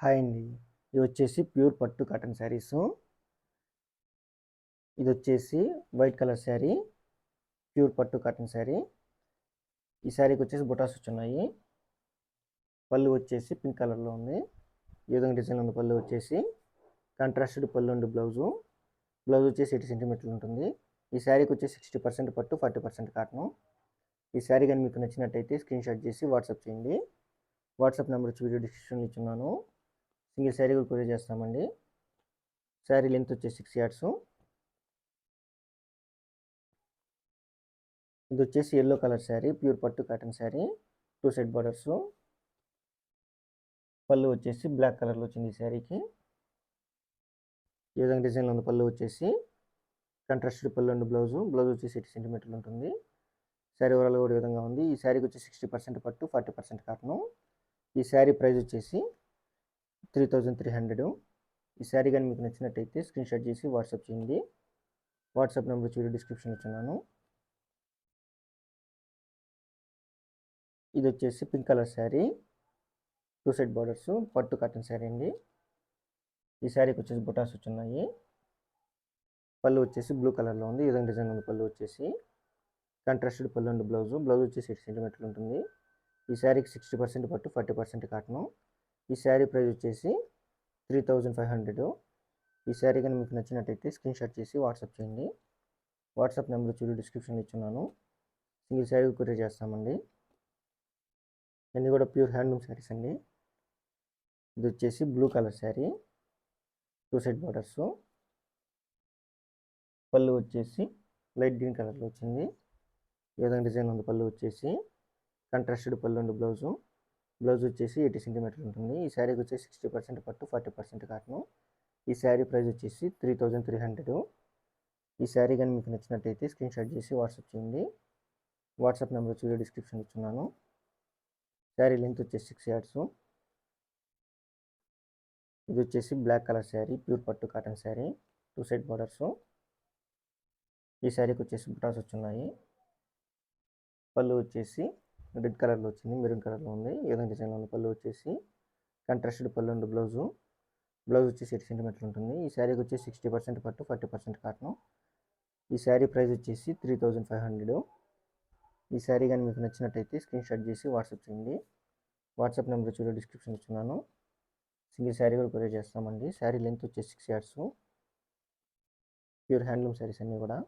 Hi అండి. ఇది వచ్చేసి ప్యూర్ పట్టు కాటన్ శారీసు. ఇది వచ్చేసి వైట్ కలర్ శారీ, ప్యూర్ పట్టు కాటన్ శారీ. ఈ శారీకి వచ్చేసి బుటాస్ వచ్చున్నాయి. పళ్ళు వచ్చేసి పింక్ కలర్లో ఉంది. ఈ విధంగా డిజైన్ ఉంది. పళ్ళు వచ్చేసి కాంట్రాస్టెడ్ పళ్ళు అండ్ బ్లౌజు. బ్లౌజ్ వచ్చేసి 80 సెంటీమీటర్లు ఉంటుంది. ఈ శారీకి వచ్చేసి 60% పట్టు, 40% కాటను. ఈ శారీ కానీ మీకు నచ్చినట్టయితే స్క్రీన్ షాట్ చేసి వాట్సాప్ చేయండి. వాట్సాప్ నెంబర్ వచ్చి వీడియో డిస్క్రిప్షన్లో ఇచ్చున్నాను. సింగిల్ శారీ కూడా కొరియర్ చేస్తామండి. శారీ లెంత్ వచ్చేసి 6 yards. ఇది వచ్చేసి ఎల్లో కలర్ శారీ, ప్యూర్ పట్టు కాటన్ శారీ, 2 సైడ్ బార్డర్స్. పళ్ళు వచ్చేసి బ్లాక్ కలర్లో వచ్చింది ఈ శారీకి. ఈ విధంగా డిజైన్లో ఉంది. పళ్ళు వచ్చేసి కాంట్రాస్టెడ్ పళ్ళు అండ్ బ్లౌజు. బ్లౌజ్ వచ్చేసి 80 సెంటీమీటర్లు ఉంటుంది. శారీ ఓవరాల్ కూడా ఈ విధంగా ఉంది. ఈ శారీకి వచ్చి 60% పట్టు, 40% కాటను. ఈ శారీ ప్రైస్ వచ్చేసి 3300. ఈ శారీ కానీ మీకు నచ్చినట్టయితే స్క్రీన్ షాట్ చేసి వాట్సాప్ చేయండి. వాట్సాప్ నెంబర్ వచ్చి వీడియో డిస్క్రిప్షన్ ఇచ్చున్నాను. ఇది వచ్చేసి pink colour sari, 2 side borders, పట్టు కాటన్ శారీ అండి. ఈ శారీకి వచ్చేసి బుటాస్ వచ్చున్నాయి. పళ్ళు వచ్చేసి బ్లూ కలర్లో ఉంది. ఈ విధంగా డిజైన్ ఉంది. పళ్ళు వచ్చేసి కాంట్రాస్టెడ్ పళ్ళు అండ్ బ్లౌజు. బ్లౌజ్ వచ్చేసి 8 సెంటీమీటర్లు ఉంటుంది. ఈ శారీకి 60% పట్టు, 40% కాటను. ఈ శారీ ప్రైస్ వచ్చేసి 3500. ఈ శారీ కానీ మీకు నచ్చినట్టయితే స్క్రీన్ షాట్ చేసి వాట్సాప్ చేయండి. వాట్సాప్ నెంబర్ వచ్చి డిస్క్రిప్షన్లో ఇచ్చున్నాను. సింగిల్ శారీ కొరియర్ చేస్తామండి. అన్నీ కూడా ప్యూర్ హ్యాండ్లూమ్ శారీస్ అండి. ఇది వచ్చేసి blue colour sari, 2 side borders. పళ్ళు వచ్చేసి లైట్ గ్రీన్ కలర్లో వచ్చింది. ఈ విధంగా డిజైన్ ఉంది. పళ్ళు వచ్చేసి కాంట్రాస్టెడ్ పళ్ళు అండ్ బ్లౌజు. బ్లౌజ్ వచ్చేసి 80 సెంటీమీటర్లు ఉంటుంది. ఈ శారీకి వచ్చేసి 60% పట్టు, 40% కాటను. ఈ శారీ ప్రైస్ వచ్చేసి 3300. ఈ శారీ కానీ మీకు నచ్చినట్టయితే స్క్రీన్ షాట్ చేసి వాట్సాప్ చేయండి. వాట్సాప్ నెంబర్ వచ్చి వీడియో డిస్క్రిప్షన్ ఇచ్చున్నాను. శారీ లెంత్ వచ్చేసి 6 yards. ఇది వచ్చేసి బ్లాక్ కలర్ శారీ, ప్యూర్ పట్టు కాటన్ శారీ, 2 సైడ్ బార్డర్స్. ఈ శారీకి వచ్చేసి బుటాస్ వచ్చున్నాయి. పళ్ళు వచ్చేసి రెడ్ కలర్లో వచ్చింది, మెరూన్ కలర్లో ఉంది. ఈ విధంగా డిజైన్లో ఉంది. పళ్ళు వచ్చేసి కాంట్రాస్టెడ్ పళ్ళు అండ్ బ్లౌజు. బ్లౌజ్ వచ్చేసి 8 సెంటీమీటర్లు ఉంటుంది. ఈ శారీకి వచ్చేసి 60% పట్టు, 40% కాటను. ఈ శారీ ప్రైస్ వచ్చేసి 3500. ఈ శారీ కానీ మీకు నచ్చినట్టయితే స్క్రీన్ షాట్ చేసి వాట్సాప్ చేయండి. వాట్సాప్ నెంబర్ వచ్చి డిస్క్రిప్షన్ ఇచ్చున్నాను. సింగిల్ శారీ కూడా కొరియర్ చేస్తామండి. శారీ లెంత్ వచ్చేసి 6 yards. ప్యూర్ హ్యాండ్లూమ్ శారీస్ అన్నీ కూడా.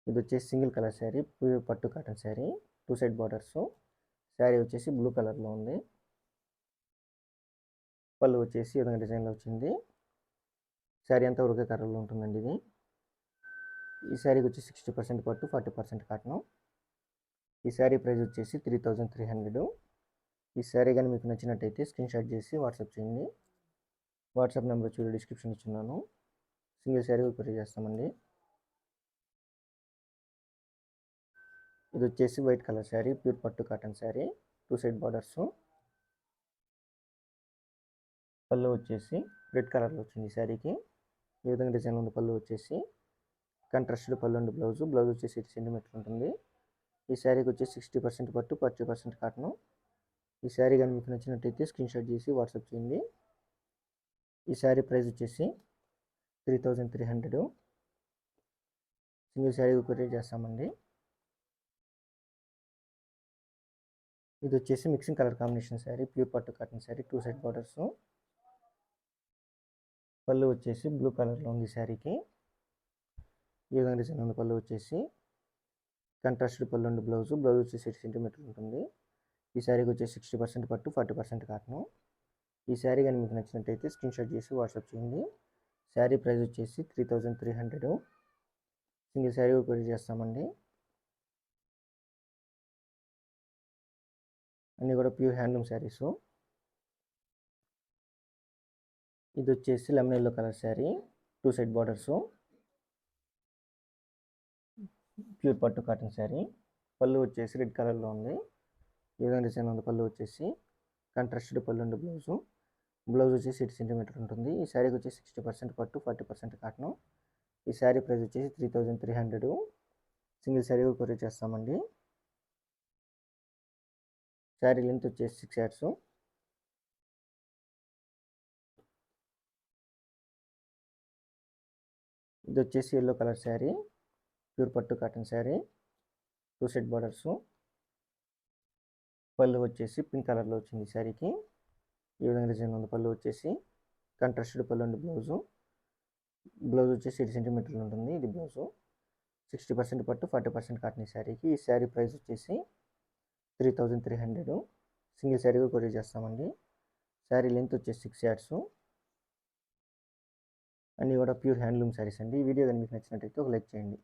ఇది వచ్చేసి సింగిల్ కలర్ శారీ, ప్యూర్ పట్టు cotton sari, 2 side borders. Sari వచ్చేసి బ్లూ కలర్లో ఉంది. పళ్ళు వచ్చేసి ఈ విధంగా డిజైన్లో వచ్చింది. శారీ అంతా ఒకే కలర్లో ఉంటుందండి ఇది. ఈ శారీకి వచ్చి 60% పట్టు, 40% కాటను. ఈ శారీ ప్రైస్ వచ్చేసి 3300. ఈ శారీ కానీ మీకు నచ్చినట్టయితే స్క్రీన్ షాట్ చేసి వాట్సాప్ చేయండి. వాట్సాప్ నెంబర్ వచ్చి డిస్క్రిప్షన్ ఇచ్చున్నాను. సింగిల్ శారీ కొరియర్ చేస్తామండి. ఇది వచ్చేసి వైట్ కలర్ శారీ, ప్యూర్ పట్టు కాటన్ శారీ, 2 సైడ్ బార్డర్స్. పళ్ళు వచ్చేసి రెడ్ కలర్లో వచ్చింది ఈ శారీకి. ఈ విధంగా డిజైన్ ఉంది. పళ్ళు వచ్చేసి కాంట్రాస్టెడ్ పళ్ళు అండ్ బ్లౌజు. బ్లౌజ్ వచ్చేసి 8 సెంటీమీటర్లు ఉంటుంది. ఈ శారీకి వచ్చేసి 60% పట్టు, 40% కాటను. ఈ శారీ కానీ మీకు నచ్చినట్టయితే స్క్రీన్ షాట్ చేసి వాట్సాప్ చేయండి. ఈ శారీ ప్రైస్ వచ్చేసి 3300. సింగిల్ శారీ కొరియర్ చేస్తామండి. ఇది వచ్చేసి mixing colour combination sari, pure పట్టు కాటన్ శారీ, 2 సైడ్ బార్డర్స్. పళ్ళు వచ్చేసి బ్లూ కలర్లో ఉంది శారీకి. ఈ విధంగా డిజైన్ ఉంది. పళ్ళు వచ్చేసి కాంట్రాస్టెడ్ పళ్ళు అండ్ బ్లౌజు. బ్లౌజ్ వచ్చేసి 8 సెంటీమీటర్లు ఉంటుంది. ఈ శారీకి వచ్చేసి 60% పట్టు, 40% కాటను. ఈ శారీ కానీ మీకు నచ్చినట్టయితే స్క్రీన్ షాట్ చేసి వాట్సాప్ చేయండి. శారీ ప్రైస్ వచ్చేసి 3300. సింగిల్ శారీ కొరియర్ చేస్తామండి. అన్నీ కూడా ప్యూర్ హ్యాండ్లూమ్ శారీసు. ఇది వచ్చేసి lemon yellow colour sari, 2 side borders, pure పట్టు కాటన్ శారీ. పళ్ళు వచ్చేసి రెడ్ కలర్లో ఉంది. ఈ విధంగా డిజైన్ ఉంది. పళ్ళు వచ్చేసి కాంట్రాస్టెడ్ పళ్ళు అండ్ బ్లౌజు. బ్లౌజ్ వచ్చేసి 8 సెంటీమీటర్ ఉంటుంది. ఈ శారీకి వచ్చేసి 60% పట్టు, 40% కాటను. ఈ శారీ ప్రైస్ వచ్చేసి 3300. సింగిల్ శారీ కొరియర్ చేస్తామండి. శారీ లెంత్ వచ్చేసి 6 yards. ఇది వచ్చేసి ఎల్లో కలర్ శారీ, ప్యూర్ పట్టు కాటన్ శారీ, 2 సెట్ బార్డర్స్. పళ్ళు వచ్చేసి పింక్ కలర్లో వచ్చింది శారీకి. ఈ విధంగా డిజైన్ ఉంది. పళ్ళు వచ్చేసి కాంట్రాస్టెడ్ పళ్ళు అండి. బ్లౌజ్ వచ్చేసి 8 సెంటీమీటర్లు ఉంటుంది. ఇది బ్లౌజు 60% పట్టు 40% కాటన్ ఈ శారీకి. ఈ శారీ ప్రైస్ వచ్చేసి 3300. సింగిల్ శారీగా కొరియర్ చేస్తామండి. శారీ లెంత్ వచ్చేసి 6 yards. అన్నీ కూడా ప్యూర్ హ్యాండ్లూమ్ శారీస్ అండి. ఈ వీడియో కానీ మీకు నచ్చినట్టయితే ఒక లైక్ చేయండి.